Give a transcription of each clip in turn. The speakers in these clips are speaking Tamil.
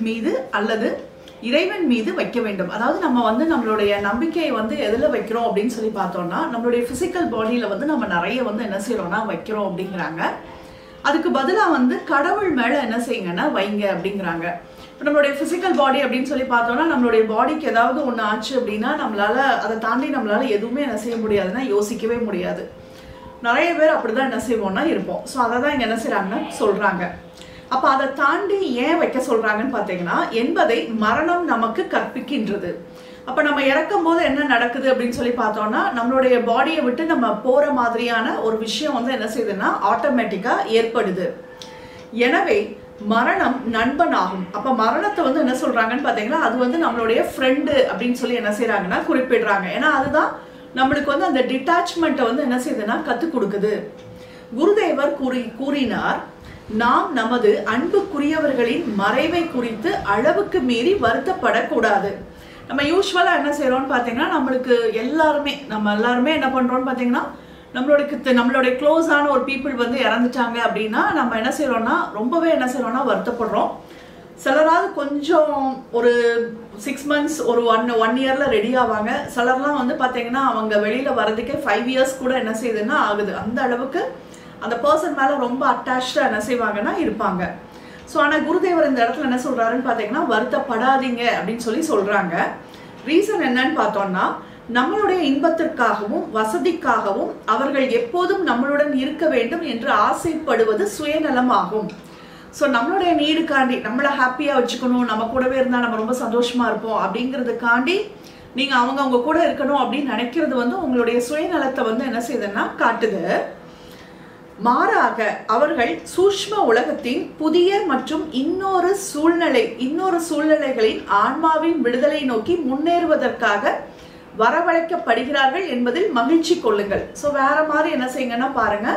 மீது அல்லது இறைவன் மீது வைக்க வேண்டும். அதாவது நம்ம வந்து நம்மளுடைய நம்பிக்கையை வந்து எதுல வைக்கிறோம் அப்படின்னு சொல்லி பார்த்தோம்னா, நம்மளுடைய பிசிக்கல் பாடியில வந்து நம்ம நிறைய வந்து என்ன செய்யறோம்னா வைக்கிறோம் அப்படிங்கிறாங்க. அதுக்கு பதிலா வந்து கடவுள் மேல என்ன செய்யுங்கன்னா வைங்க அப்படிங்கிறாங்க. நம்மளுடைய பிசிக்கல் பாடி அப்படின்னு சொல்லி பார்த்தோம்னா, நம்மளுடைய பாடிக்கு ஏதாவது ஒன்று ஆச்சு அப்படின்னா நம்மளால அதை தாண்டி நம்மளால எதுவுமே என்ன செய்ய முடியாதுன்னா யோசிக்கவே முடியாது. நிறைய பேர் அப்படிதான் என்ன செய்வோம்னா இருப்போம். ஸோ அதை தான் இங்க என்ன செய்யறாங்கன்னா சொல்றாங்க. அப்ப அதை தாண்டி ஏன் வைக்க சொல்றாங்கன்னு பாத்தீங்கன்னா, என்பதை மரணம் நமக்கு கற்பிக்கின்றது. அப்ப நம்ம இறக்கும் போது என்ன நடக்குது அப்படின்னு சொல்லி பார்த்தோம்னா, நம்மளுடைய பாடியை விட்டு நம்ம போற மாதிரியான ஒரு விஷயம் வந்து என்ன செய்யுதுன்னா ஆட்டோமேட்டிக்கா ஏற்படுது. எனவே மரணம் நண்பன் ஆகும். அப்ப மரணத்தை வந்து என்ன சொல்றாங்கன்னு பாத்தீங்கன்னா, அது வந்து நம்மளுடைய ஃப்ரெண்டு அப்படின்னு சொல்லி என்ன செய்யறாங்கன்னா குறிப்பிடுறாங்க. ஏன்னா அதுதான் நம்மளுக்கு வந்து அந்த டிட்டாச்மெண்ட்டை வந்து என்ன செய்யுதுன்னா கத்துக் கொடுக்குது. குருதேவர் கூறினார், நாம் நமது அன்புக்குரியவர்களின் மறைவை குறித்து அளவுக்கு மீறி வருத்தப்படக்கூடாது. நம்ம யூஸ்வலா என்ன செய்யறோம்னு பாத்தீங்கன்னா, நம்மளுக்கு நம்ம எல்லாருமே என்ன பண்றோம்னு பாத்தீங்கன்னா, நம்மளுடைய க்ளோஸான ஒரு பீப்புள் வந்து இறந்துட்டாங்க அப்படின்னா நம்ம என்ன செய்யறோம்னா ரொம்பவே என்ன செய்யறோம்னா வருத்தப்படுறோம். சிலராவது கொஞ்சம் ஒரு 6 months ஒரு 1 yearல ரெடி ஆவாங்க. சிலர்லாம் வந்து பாத்தீங்கன்னா அவங்க வெளியில வர்றதுக்கே 5 years கூட என்ன செய்யுதுன்னா ஆகுது. அந்த அளவுக்கு அந்த பர்சன் மேல ரொம்ப அட்டாச்சா என்ன செய்வாங்கன்னா இருப்பாங்க. ஸோ ஆனால் குருதேவர் இந்த இடத்துல என்ன சொல்றாருன்னு பார்த்தீங்கன்னா, வருத்தப்படாதீங்க அப்படின்னு சொல்லி சொல்றாங்க. ரீசன் என்னன்னு பார்த்தோம்னா, நம்மளுடைய இன்பத்திற்காகவும் வசதிக்காகவும் அவர்கள் எப்போதும் நம்மளுடன் இருக்க வேண்டும் என்று ஆசைப்படுவது சுயநலம் ஆகும். ஸோ நம்மளுடைய நீடுக்காண்டி நம்மளை ஹாப்பியா வச்சுக்கணும், நம்ம கூடவே இருந்தா நம்ம ரொம்ப சந்தோஷமா இருப்போம் அப்படிங்கிறதுக்காண்டி நீங்க அவங்க கூட இருக்கணும் அப்படின்னு நினைக்கிறது வந்து உங்களுடைய சுயநலத்தை வந்து என்ன செய்யுதுன்னா காட்டுது. மாறாக அவர்கள் சூஷ்ம உலகத்தின் புதிய மற்றும் இன்னொரு சூழ்நிலைகளின் ஆன்மாவின் விடுதலை நோக்கி முன்னேறுவதற்காக வரவழைக்கப்படுகிறார்கள் என்பதில் மகிழ்ச்சி கொள்ளுங்கள். ஸோ வேற மாதிரி என்ன செய்யுங்கன்னா பாருங்க,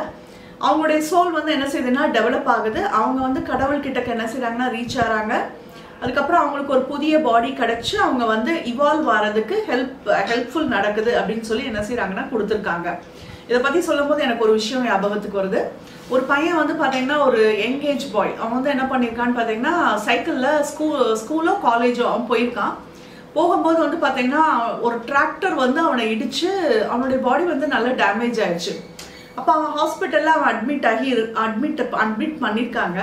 அவங்களுடைய சோல் வந்து என்ன செய்யுதுன்னா டெவலப் ஆகுது. அவங்க வந்து கடவுள் கிட்ட என்ன செய்யறாங்கன்னா ரீச் ஆறாங்க. அதுக்கப்புறம் அவங்களுக்கு ஒரு புதிய பாடி கிடைச்சு அவங்க வந்து இவால்வ் ஆறதுக்கு ஹெல்ப்ஃபுல் நடக்குது அப்படின்னு சொல்லி என்ன செய்யறாங்கன்னா கொடுத்துருக்காங்க. இதை பத்தி சொல்லும் போது எனக்கு ஒரு விஷயம் ஞாபகத்துக்கு வருது. ஒரு பையன் வந்து பாத்தீங்கன்னா ஒரு யங்கேஜ் பாய், அவன் வந்து என்ன பண்ணிருக்கான்னு பாத்தீங்கன்னா சைக்கிள்ல ஸ்கூலோ காலேஜோ அவன் போயிருக்கான். போகும்போது வந்து பாத்தீங்கன்னா ஒரு டிராக்டர் வந்து அவனை இடிச்சு அவனுடைய பாடி வந்து நல்லா டேமேஜ் ஆயிடுச்சு. அப்ப அவன் ஹாஸ்பிட்டல்ல அவன் அட்மிட் பண்ணிருக்காங்க.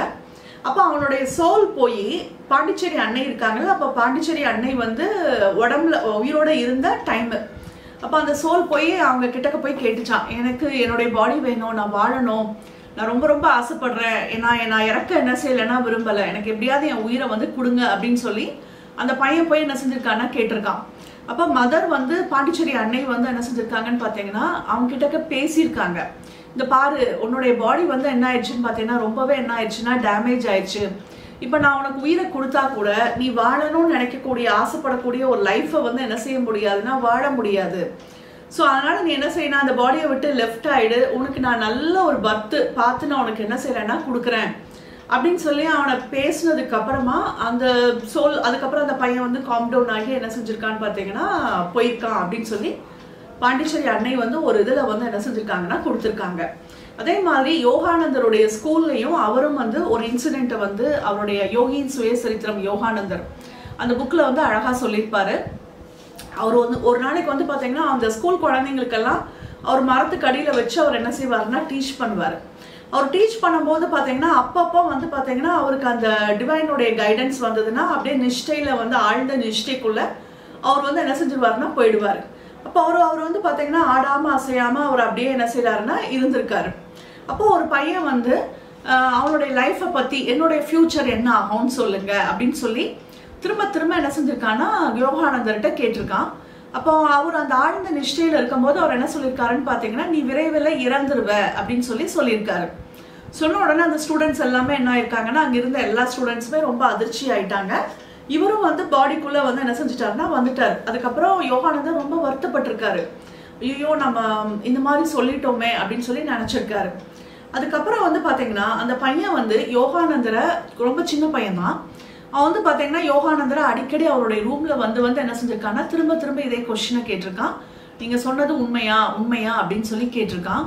அப்ப அவனுடைய சோல் போய் பாண்டிச்சேரி அன்னை இருக்காங்கல்ல, அப்ப பாண்டிச்சேரி அன்னை வந்து உடம்புல உயிரோட இருந்த டைம். அப்ப அந்த சோல் போய் அவங்க கிட்டக்க போய் கேட்டுச்சான், எனக்கு என்னுடைய பாடி வேணும், நான் வாழணும், நான் ரொம்ப ரொம்ப ஆசைப்படுறேன், நான் இறக்க என்ன செய்யலைன்னா விரும்பல, எனக்கு எப்படியாவது என் உயிரை வந்து கொடுங்க அப்படின்னு சொல்லி அந்த பையன் போய் என்ன செஞ்சிருக்கான்னா கேட்டிருக்கான். அப்ப மதர் வந்து பாண்டிச்சேரி அன்னை வந்து என்ன செஞ்சிருக்காங்கன்னு பாத்தீங்கன்னா அவங்க கிட்டக்க பேசியிருக்காங்க. இந்த பாரு, உன்னுடைய பாடி வந்து என்ன ஆயிடுச்சுன்னு பாத்தீங்கன்னா ரொம்பவே என்ன ஆயிடுச்சுன்னா டேமேஜ் ஆயிடுச்சு. இப்ப நான் உனக்கு உயிரை கொடுத்தா கூட நீ வாழணும்னு நினைக்கக்கூடிய ஆசைப்படக்கூடிய ஒரு லைஃபை வந்து என்ன செய்ய முடியாதுன்னா வாழ முடியாது. ஸோ அதனால நீ என்ன செய்யணும், அந்த பாடியை விட்டு லெஃப்ட் ஆயிடு, உனக்கு நான் நல்ல ஒரு பர்த் பார்த்து நான் உனக்கு என்ன செய்யறேன்னா கொடுக்குறேன் அப்படின்னு சொல்லி அவனை பேசினதுக்கு அப்புறமா அந்த சோல் அதுக்கப்புறம் அந்த பையன் வந்து காம் டவுன் ஆகி என்ன செஞ்சிருக்கான்னு பார்த்தீங்கன்னா போயிருக்கான் அப்படின்னு சொல்லி பாண்டிச்சேரி அன்னை வந்து ஒரு இதுல வந்து என்ன செஞ்சிருக்காங்கன்னா கொடுத்துருக்காங்க. அதே மாதிரி யோகானந்தருடைய ஸ்கூல்லையும் அவரும் வந்து ஒரு இன்சிடென்ட்டை வந்து அவருடைய யோகியின் சுயசரித்திரம் யோகானந்தர் அந்த புக்ல வந்து அழகா சொல்லியிருப்பாரு. அவர் வந்து ஒரு நாளைக்கு வந்து பாத்தீங்கன்னா அந்த ஸ்கூல் குழந்தைங்களுக்கெல்லாம் அவர் மரத்துக்கு அடியில வச்சு அவர் என்ன செய்வாருன்னா டீச் பண்ணுவாரு. அவர் டீச் பண்ணும்போது பாத்தீங்கன்னா அப்பப்போ வந்து பாத்தீங்கன்னா அவருக்கு அந்த டிவைனுடைய கைடன்ஸ் வந்ததுன்னா அப்படியே நிஷ்டையில வந்து ஆழ்ந்த நிஷ்டைக்குள்ள அவர் வந்து என்ன செஞ்சிருவாருன்னா போயிடுவாரு. அப்போ அவர் வந்து பாத்தீங்கன்னா ஆடாம அசையாம அவர் அப்படியே என்ன செய்யறாருன்னா இருந்திருக்காரு. அப்போ ஒரு பையன் வந்து அவனுடைய லைஃப்பை பத்தி என்னுடைய ஃபியூச்சர் என்ன ஆகும்னு சொல்லுங்க அப்படின்னு சொல்லி திரும்ப என்ன செஞ்சிருக்கான்னா யோகானந்தர்கிட்ட கேட்டிருக்கான். அப்போ அவர் அந்த ஆழ்ந்த நிஷ்டையில இருக்கும்போது அவர் என்ன சொல்லியிருக்காருன்னு பாத்தீங்கன்னா, நீ விரைவில் இறந்துருவ அப்படின்னு சொல்லியிருக்காரு. சொன்ன உடனே அந்த ஸ்டூடெண்ட்ஸ் எல்லாமே என்ன ஆயிருக்காங்கன்னா அங்க இருந்த எல்லா ஸ்டூடெண்ட்ஸுமே ரொம்ப அதிர்ச்சி ஆயிட்டாங்க. இவரும் வந்து பாடிக்குள்ள வந்து என்ன செஞ்சுட்டாருன்னா வந்துட்டாரு. அதுக்கப்புறம் யோகானந்தர் ரொம்ப வருத்தப்பட்டிருக்காரு. ஐயோ நம்ம இந்த மாதிரி சொல்லிட்டோமே அப்படின்னு சொல்லி நினைச்சிருக்காரு. அதுக்கப்புறம் வந்து பாத்தீங்கன்னா அந்த பையன் வந்து யோகானந்தரை ரொம்ப சின்ன பையன் தான். அவன் வந்து பாத்தீங்கன்னா யோகானந்தரை அடிக்கடி அவருடைய ரூம்ல வந்து என்ன செஞ்சிருக்கான்னா திரும்ப இதே கொஸ்டினை கேட்டிருக்கான். நீங்க சொன்னது உண்மையா அப்படின்னு சொல்லி கேட்டிருக்கான்.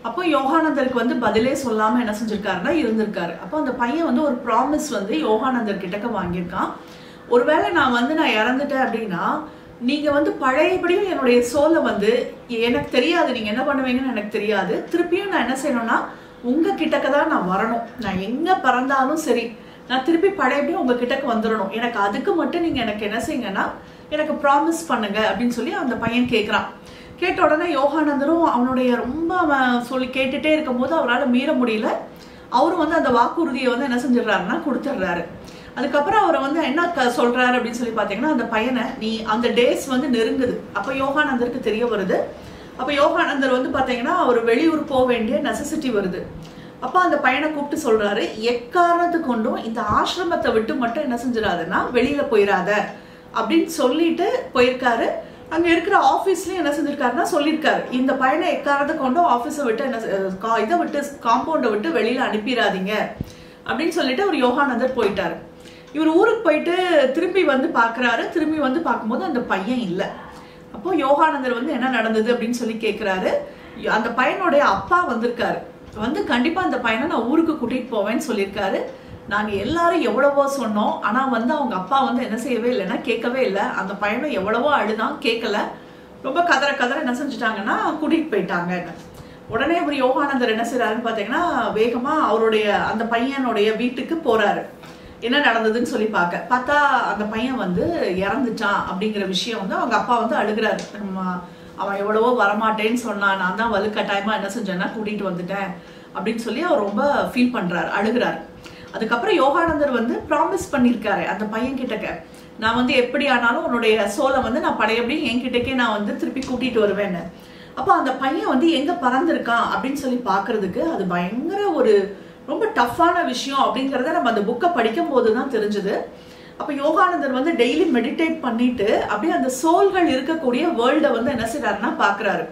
அப்போ யோகானந்தருக்கு வந்து பதிலே சொல்லாம என்ன செஞ்சிருக்காருன்னா இருந்திருக்காரு. அப்போ அந்த பையன் வந்து ஒரு ப்ராமிஸ் வந்து யோகானந்தர் கிட்டக்க வாங்கியிருக்கான். ஒருவேளை நான் இறந்துட்டேன் அப்படின்னா நீங்க வந்து பழையபடியும் என்னுடைய சோலை வந்து எனக்கு தெரியாது, நீங்க என்ன பண்ணுவீங்கன்னு எனக்கு தெரியாது, திருப்பியும் நான் என்ன செய்யணும்னா உங்க கிட்டக்க தான் நான் வரணும், நான் எங்க பிறந்தாலும் சரி நான் திருப்பி பழையபடியும் உங்க கிட்டக்க வந்துடணும், எனக்கு அதுக்கு மட்டும் நீங்க எனக்கு என்ன செய்யுங்கன்னா எனக்கு ப்ராமிஸ் பண்ணுங்க அப்படின்னு சொல்லி அந்த பையன் கேட்குறான். கேட்ட உடனே யோகானந்தரும் அவனுடைய ரொம்ப சொல்லி கேட்டுட்டே இருக்கும் போது அவரால் மீற முடியல. அவரும் வந்து அந்த வாக்குறுதியை வந்து என்ன செஞ்சிடறாருன்னா கொடுத்துட்றாரு. அதுக்கப்புறம் அவரை வந்து என்ன சொல்றாரு அப்படின்னு சொல்லி பார்த்தீங்கன்னா, அந்த பையனை நீ அந்த டேஸ் வந்து நெருங்குது. அப்போ யோகானந்தருக்கு தெரிய வருது. அப்போ யோகானந்தர் வந்து பார்த்தீங்கன்னா அவர் வெளியூர் போக வேண்டிய நெசசிட்டி வருது. அப்போ அந்த பையனை கூப்பிட்டு சொல்றாரு, எக்காரணத்து கொண்டும் இந்த ஆசிரமத்தை விட்டு மட்டும் என்ன செஞ்சிடாதுன்னா வெளியில போயிடாத அப்படின்னு சொல்லிட்டு போயிருக்காரு. அங்க இருக்கிற ஆபீஸ்லயும் என்ன செஞ்சிருக்காருன்னா சொல்லியிருக்காரு, இந்த பையனை எக்காரணத்தை கொண்டும் ஆபீஸை விட்டு என்ன இதை விட்டு காம்பவுண்டை விட்டு வெளியில அனுப்பிடாதீங்க அப்படின்னு சொல்லிட்டு அவர் யோகானந்தர் போயிட்டாரு. இவர் ஊருக்கு போயிட்டு திரும்பி வந்து பாக்குறாரு. திரும்பி வந்து பார்க்கும்போது அந்த பையன் இல்லை. அப்போ யோகானந்தர் வந்து என்ன நடந்தது அப்படின்னு சொல்லி கேட்கிறாரு. அந்த பையனுடைய அப்பா வந்திருக்காரு. வந்து கண்டிப்பா அந்த பையனை நான் ஊருக்கு கூட்டிட்டு போவேன்னு சொல்லியிருக்காரு. நாங்க எல்லாரும் எவ்வளவோ சொன்னோம், ஆனா வந்து அவங்க அப்பா வந்து என்ன செய்யவே இல்லைன்னா கேட்கவே இல்லை. அந்த பையனை எவ்வளவோ அழுதான், கேட்கல. ரொம்ப கதற என்ன செஞ்சுட்டாங்கன்னா கூட்டிட்டு போயிட்டாங்க. உடனே இவர் யோகானந்தர் என்ன செய்யறாருன்னு பாத்தீங்கன்னா வேகமா அவருடைய அந்த பையனுடைய வீட்டுக்கு போறாரு. என்ன நடந்ததுன்னு சொல்லி பார்த்தா அந்த பையன் வந்து இறந்துட்டான் அப்படிங்கிற விஷயம் வந்து அவங்க அப்பா வந்து அழுகிறாரு. அவன் எவ்வளவோ வரமாட்டேன்னு சொன்னான், நான் தான் வலுக்கட்டாயமா என்ன செஞ்சேன்னா கூட்டிட்டு வந்துட்டேன் அப்படின்னு சொல்லி அவர் ரொம்ப ஃபீல் பண்றாரு, அழுகிறாரு. அதுக்கப்புறம் யோகானந்தர் வந்து ப்ராமிஸ் பண்ணியிருக்காரு அந்த பையன் கிட்டக்க, நான் வந்து எப்படி ஆனாலும் உன்னுடைய சோலை வந்து நான் பழையபடி என்கிட்டக்கே நான் வந்து திருப்பி கூட்டிட்டு வருவேன்னு. அப்போ அந்த பையன் வந்து எங்க பறந்துருக்கான் அப்படின்னு சொல்லி பாக்குறதுக்கு அது பயங்கர ஒரு ரொம்ப டஃப்பான விஷயம் அப்படிங்கிறத நம்ம அந்த புக்கை படிக்கும் போது தான் தெரிஞ்சது. அப்போ யோகானந்தர் வந்து டெய்லி மெடிடேட் பண்ணிட்டு அப்படியே அந்த சோல்கள் இருக்கக்கூடிய வேர்ல்டை வந்து என்ன செய்யறாருன்னா பாக்குறாரு.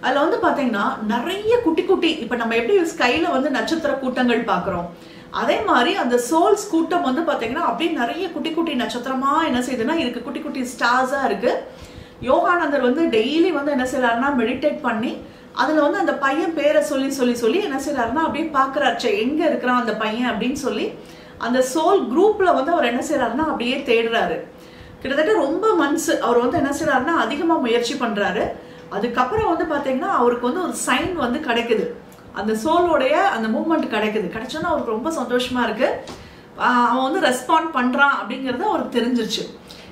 அதுல வந்து பாத்தீங்கன்னா நிறைய குட்டி குட்டி, இப்ப நம்ம எப்படி ஸ்கைல வந்து நட்சத்திர கூட்டங்கள் பாக்குறோம், அதே மாதிரி அந்த சோல்ஸ் கூட்டம் வந்து பாத்தீங்கன்னா அப்படியே நிறைய குட்டி குட்டி நட்சத்திரமா என்ன செய்யுதுன்னா இருக்கு, குட்டி குட்டி ஸ்டார்ஸா இருக்கு. யோகானந்தர் வந்து டெய்லி வந்து என்ன செய்யறாருன்னா மெடிடேட் பண்ணி அதுல வந்து அந்த பையன் பேரை சொல்லி என்ன செய்யறாருன்னா அப்படியே பாக்குறாரு, எங்க இருக்கிறான் அந்த பையன் அப்படின்னு சொல்லி அந்த சோல் குரூப்ல வந்து அவர் என்ன செய்யறாருன்னா அப்படியே தேடுறாரு. கிட்டத்தட்ட ரொம்ப மந்த்ஸ் அவர் வந்து என்ன செய்யறாருன்னா அதிகமா முயற்சி பண்றாரு. அதுக்கப்புறம் வந்து பாத்தீங்கன்னா அவருக்கு வந்து ஒரு சைன் வந்து கிடைக்குது, அந்த சோலோடைய அந்த மூவ்மெண்ட் கிடைச்சோன்னா அவருக்கு ரொம்ப சந்தோஷமா இருக்கு. அவன் வந்து ரெஸ்பாண்ட் பண்றான் அப்படிங்கறது அவருக்கு தெரிஞ்சிருச்சு.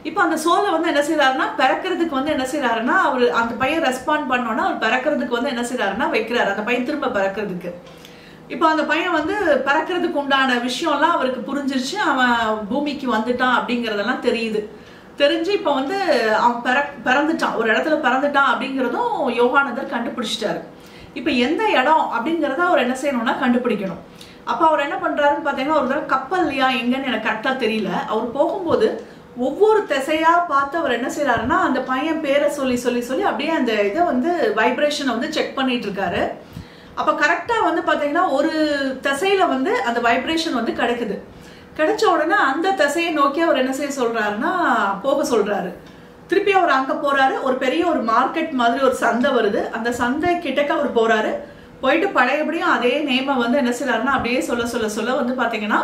இப்போ அந்த சோலை வந்து என்ன செய்யறாருன்னா பிறக்கிறதுக்கு வந்து என்ன செய்யறாருன்னா அவர் அந்த பையன் ரெஸ்பாண்ட் பண்ணோன்னா அவர் பிறக்கிறதுக்கு வந்து என்ன செய்யறாருன்னா வைக்கிறாரு, அந்த பையன் திரும்ப பிறக்கிறதுக்கு. இப்போ அந்த பையன் வந்து பிறக்கிறதுக்கு உண்டான விஷயம்லாம் அவருக்கு புரிஞ்சிருச்சு, அவன் பூமிக்கு வந்துட்டான் அப்படிங்கறதெல்லாம் தெரிஞ்சு இப்போ வந்து அவன் பிறந்துட்டான், ஒரு இடத்துல பிறந்துட்டான் அப்படிங்கிறதும் யோகானந்தர் கண்டுபிடிச்சிட்டாரு. இப்போ எந்த இடம் அப்படிங்கிறத அவர் என்ன செய்யணும்னா கண்டுபிடிக்கணும். அப்போ அவர் என்ன பண்றாருன்னு பாத்தீங்கன்னா ஒரு தடவை கப்பல்லையா எங்கன்னு எனக்கு கரெக்டா தெரியல, அவர் போகும்போது ஒவ்வொரு திசையா பார்த்து அவர் என்ன செய்யறாருன்னா அந்த பையன் பேரை சொல்லி அப்படியே அந்த இதை வந்து வைப்ரேஷனை வந்து செக் பண்ணிட்டு இருக்காரு. அப்ப கரெக்டா வந்து பாத்தீங்கன்னா ஒரு திசையில வந்து அந்த வைப்ரேஷன் வந்து கிடைச்ச உடனே அந்த திசையை நோக்கி அவர் என்ன செய்ய சொல்றாருன்னா போக சொல்றாரு. திருப்பி அவர் அங்க போறாரு. ஒரு பெரிய ஒரு மார்க்கெட் மாதிரி ஒரு சந்தை வருது, அந்த சந்தை கிட்டக்க அவர் போறாரு. போயிட்டு பழையபடியும் அதே நேம வந்து என்ன செய்யறாருன்னா அப்படியே சொல்ல வந்து பாத்தீங்கன்னா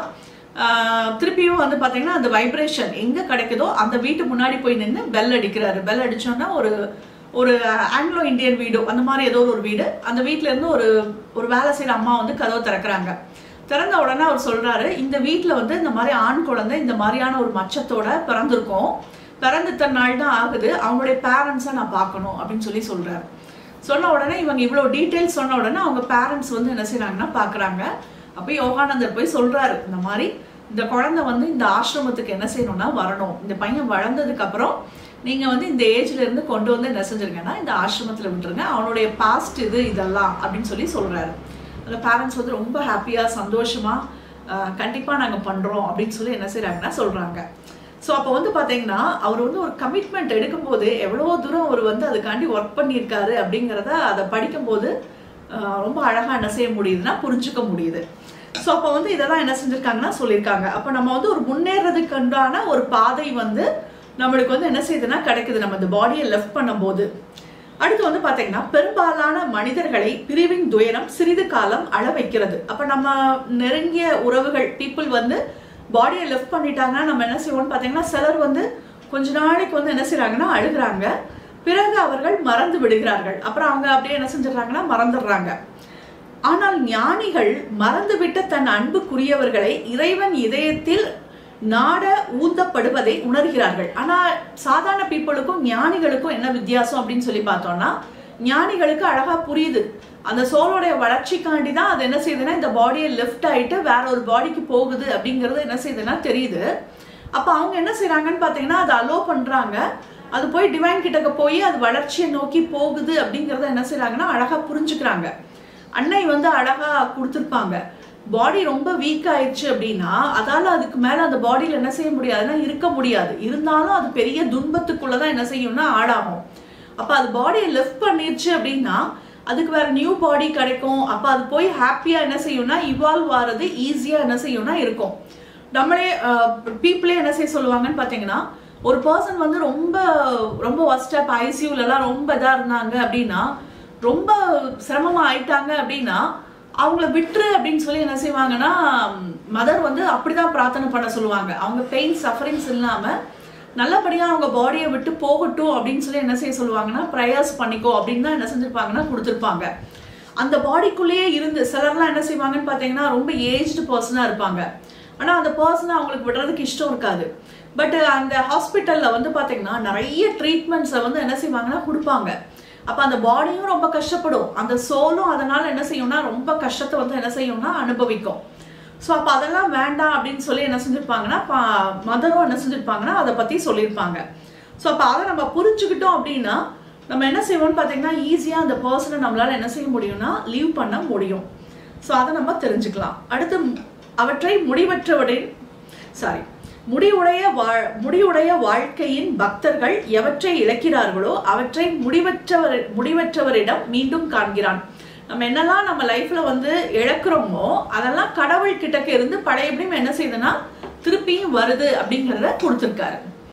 திருப்பியும் வந்து பாத்தீங்கன்னா அந்த வைப்ரேஷன் எங்க கிடைக்குதோ அந்த வீட்டு முன்னாடி போய் நின்று பெல் அடிக்கிறாரு. பெல் அடிச்சோன்னா ஒரு ஆங்கிலோ இந்தியன் வீடு அந்த மாதிரி ஏதோ ஒரு வீடு, அந்த வீட்டுல இருந்து ஒரு வேலை செய்யற அம்மா வந்து கதவை திறக்கிறாங்க. திறந்த உடனே அவர் சொல்றாரு, இந்த வீட்டுல வந்து இந்த மாதிரி ஆண் குழந்தை இந்த மாதிரியான ஒரு மச்சத்தோட பிறந்திருக்கோம், பிறந்து இத்தனை நாள் தான் ஆகுது, அவங்களுடைய பேரண்ட்ஸை நான் பார்க்கணும் அப்படின்னு சொல்றாரு. சொன்ன உடனே இவங்க இவ்வளவு டீட்டெயில்ஸ் சொன்ன உடனே அவங்க பேரண்ட்ஸ் வந்து என்ன செய்யறாங்கன்னா பாக்குறாங்க. அப்ப யோகானந்தர் போய் சொல்றாரு, இந்த மாதிரி இந்த குழந்தை வந்து இந்த ஆசிரமத்துக்கு என்ன செய்யணும்னா வரணும், இந்த பையன் வளர்ந்ததுக்கு அப்புறம் நீங்க வந்து இந்த ஏஜ்ல இருந்து கொண்டு வந்து என்ன செஞ்சிருங்கன்னா இந்த ஆசிரமத்துல விட்டுருங்க, அவனுடைய பாஸ்ட் இதெல்லாம் அப்படின்னு சொல்றாரு. அந்த பேரண்ட்ஸ் வந்து ரொம்ப ஹாப்பியா சந்தோஷமா கண்டிப்பா நாங்க பண்றோம் அப்படின்னு என்ன செய்யறாங்கன்னா சொல்றாங்க. ஸோ அப்போ வந்து பாத்தீங்கன்னா அவர் வந்து ஒரு கமிட்மெண்ட் எடுக்கும் போது எவ்வளவோ தூரம் அவர் வந்து அதுக்காண்டி ஒர்க் பண்ணியிருக்காரு அப்படிங்கிறத அதை படிக்கும் போது ரொம்ப அழகா என்ன செய்ய முடியுதுன்னா புரிஞ்சுக்க முடியுது. ஸோ அப்போ வந்து இதெல்லாம் என்ன செஞ்சிருக்காங்கன்னா சொல்லியிருக்காங்க. அப்போ நம்ம வந்து ஒரு முன்னேறதுக்கு உண்டான ஒரு பாதை வந்து நம்மளுக்கு வந்து என்ன செய்யுதுன்னா கிடைக்குது நம்ம இந்த பாடியை லெஃப்ட் பண்ணும்போது. அடுத்து வந்து பாத்தீங்கன்னா பெரும்பாலான மனிதர்களை பிரிவின் துயரம் சிறிது காலம் அழ வைக்கிறது. அப்ப நம்ம நெருங்கிய உறவுகள் பீப்புள் வந்து பாடியை லெஃப்ட் பண்ணிட்டாங்கன்னா நம்ம என்ன செய்வோம்னு பாத்தீங்கன்னா சிலர் வந்து கொஞ்ச நாளைக்கு வந்து என்ன செய்யறாங்கன்னா அழுகுறாங்க, பிறகு அவர்கள் மறந்து விடுகிறார்கள். அப்புறம் அவங்க அப்படியே என்ன செஞ்சிடறாங்கன்னா மறந்துடுறாங்க. ஆனால் ஞானிகள் மறந்துவிட்ட தன் அன்புக்குரியவர்களை இறைவன் இதயத்தில் நாட ஊந்தப்படுவதை உணர்கிறார்கள். ஆனா சாதாரண பீப்புளுக்கும் ஞானிகளுக்கும் என்ன வித்தியாசம் அப்படின்னு சொல்லி பார்த்தோம்னா, ஞானிகளுக்கு அழகா புரியுது அந்த சோலோடைய வளர்ச்சிக்காண்டி தான் அது என்ன செய்யுதுன்னா இந்த பாடியை லெஃப்ட் ஆயிட்டு வேற ஒரு பாடிக்கு போகுது அப்படிங்கிறது என்ன செய்யுதுன்னா தெரியுது. அப்ப அவங்க என்ன செய்யறாங்கன்னு பாத்தீங்கன்னா அதை அலோ பண்றாங்க, அது போய் டிவைன் கிட்டக்க போய் அது வளர்ச்சியை நோக்கி போகுது அப்படிங்கறத என்ன செய்யறாங்கன்னா அழகா புரிஞ்சுக்கிறாங்க. அன்னை வந்து அழகா கொடுத்துருப்பாங்க, பாடி ரொம்ப வீக் ஆயிடுச்சு அப்படின்னா அதால அதுக்கு மேல அந்த பாடியில என்ன செய்ய முடியாதுன்னா இருக்க முடியாது, இருந்தாலும் அது பெரிய துன்பத்துக்குள்ளதான் என்ன செய்யும்னா ஆளாகும். அப்ப அது பாடியை லெஃப்ட் பண்ணிருச்சு அப்படின்னா அதுக்கு வேற நியூ பாடி கிடைக்கும். அப்ப அது போய் ஹாப்பியா என்ன செய்யும்னா இவால்வ் ஆறது ஈஸியா என்ன செய்யும்னா இருக்கும். நம்மளே பீப்புளே என்ன செய்ய சொல்லுவாங்கன்னு பாத்தீங்கன்னா, ஒரு பர்சன் வந்து ரொம்ப ரொம்ப ஒஸ்டா ஐசியூல எல்லாம் ரொம்ப இதா இருந்தாங்க அப்படின்னா, ரொம்ப சிரமமா ஆயிட்டாங்க அப்படின்னா அவங்கள விட்டுரு அப்படின்னு சொல்லி என்ன செய்வாங்கன்னா மதர் வந்து அப்படிதான் பிரார்த்தனை பண்ண சொல்லுவாங்க. அவங்க பெயின் சஃபரிங்ஸ் இல்லாம நல்லபடியா அவங்க பாடியை விட்டு போகட்டும் அப்படின்னு சொல்லி என்ன செய்ய சொல்லுவாங்கன்னா ப்ரேயர்ஸ் பண்ணிக்கோ அப்படின்னு தான் என்ன செஞ்சிருப்பாங்கன்னா கொடுத்துருப்பாங்க. அந்த பாடிக்குள்ளேயே இருந்து சிலர்லாம் என்ன செய்வாங்கன்னு பாத்தீங்கன்னா ரொம்ப ஏஜ்டு பர்சனா இருப்பாங்க, ஆனா அந்த பர்சனை அவங்களுக்கு விடுறதுக்கு இஷ்டம் இருக்காது. பட் அந்த ஹாஸ்பிட்டல்ல வந்து பாத்தீங்கன்னா நிறைய ட்ரீட்மெண்ட்ஸை வந்து என்ன செய்வாங்கன்னா கொடுப்பாங்க. அப்ப அந்த பாடியும் ரொம்ப கஷ்டப்படும், அந்த சோலும் அதனால என்ன செய்யும்னா ரொம்ப கஷ்டத்தை வந்து என்ன செய்யும்னா அனுபவிக்கும். ஸோ அப்ப அதெல்லாம் வேண்டாம் அப்படின்னு சொல்லி என்ன செஞ்சிருப்பாங்கன்னா மதரும் என்ன செஞ்சிருப்பாங்கன்னா அதை பத்தி சொல்லியிருப்பாங்க. ஸோ அப்ப அதை நம்ம புரிஞ்சுக்கிட்டோம் அப்படின்னா நம்ம என்ன செய்வோம்னு பாத்தீங்கன்னா ஈஸியா அந்த பர்சனை நம்மளால என்ன செய்ய முடியும்னா லீவ் பண்ண முடியும். ஸோ அதை நம்ம தெரிஞ்சுக்கலாம். அடுத்து அவற்றை முடிவுடைய வாழ்க்கையின் பக்தர்கள் எவற்றை இழக்கிறார்களோ அவற்றை முடிவற்றவரிடம் மீண்டும் காண்கிறான். நம்ம என்னெல்லாம் நம்ம லைஃப்ல வந்து இழக்கிறோமோ அதெல்லாம் கடவுள் கிட்டக்க இருந்து பழையபடியும் என்ன செய்யுதுன்னா திருப்பியும் வருது அப்படிங்கிறத கொடுத்திருக்காரு.